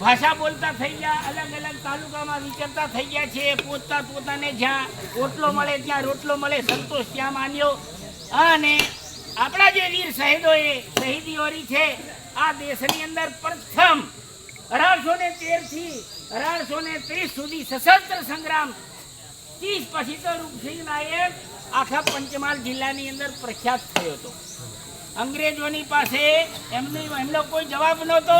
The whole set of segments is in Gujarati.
ભાષા બોલતા થઈ ગયા, અલગ અલગ તાલુકામાં વિચરતા થઈ ગયા છે, પોતાને જ્યાં ઓટલો મળે ત્યાં રોટલો મળે, સંતોષ ત્યાં માન્યો. અને આપણા જે વીર શહીદોએ શહીદીઓરી છે આ દેશની અંદર પ્રથમ 1813 થી 1830 સુધી સશસ્ત્ર સંગ્રામ 30 પછી તો રૂપસિંહ નાયક આખા પંચમહાલ જિલ્લાની અંદર પ્રખ્યાત થયો હતો. અંગ્રેજોની પાસે એમનો કોઈ જવાબ નહોતો.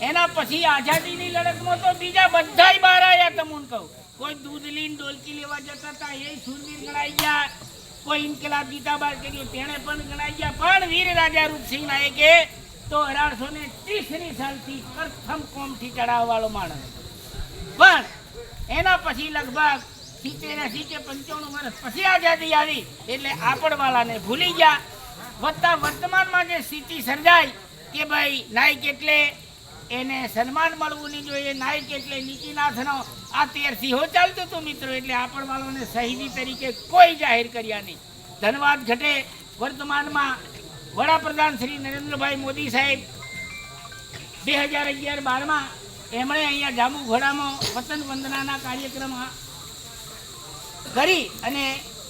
એના પછી આઝાદીની લડતમાં તો બીજા બધાય બહાર આવ્યા. તમને કહું, કોઈ દૂધ લઈને ડોલકી લેવા જતા હતા એ શૂરવીર ગણાઈ ગયા, કોઈ ઇન્કલાબ જીતાબાદ કર્યો તેણે પણ ગણાઈ ગયા. પણ વીર રાજા રૂપસિંહ નાયકે તો 1830ની સાલથી પ્રથમ કોમથી ચડાવવાળો માણસ. પણ એના પછી લગભગ 87 કે 95 વર્ષ પછી આઝાદી આવી એટલે આપણવાળાને ભૂલી ગયા. વત્તા વર્તમાનમાં જે સ્થિતિ સર્જાઈ કે ભાઈ નાયક એટલે એને સન્માન મળવું નહીં જોઈએ, નાયક એટલે નીતિનાથનો આ 13 હો ચાલતું હતું મિત્રો. એટલે આપણવાળાને શહીદી તરીકે કોઈ જાહેર કર્યા નહીં. ધનવાદ ઘટે વર્તમાનમાં વડાપ્રધાન શ્રી નરેન્દ્રભાઈ મોદી સાહેબ 2011-12માં એમણે અહીંયા જાંબુઘોડામાં વતન વંદનાના કાર્યક્રમ કરી અને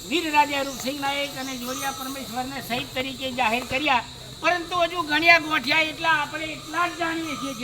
વીર રાજા રૂપસિંહ નાયક અને જોડિયા પરમેશ્વરને શહીદ તરીકે જાહેર કર્યા. પરંતુ હજુ ગણ્યા ગોઠ્યા એટલા આપણે એટલા જ જાણીએ છીએ.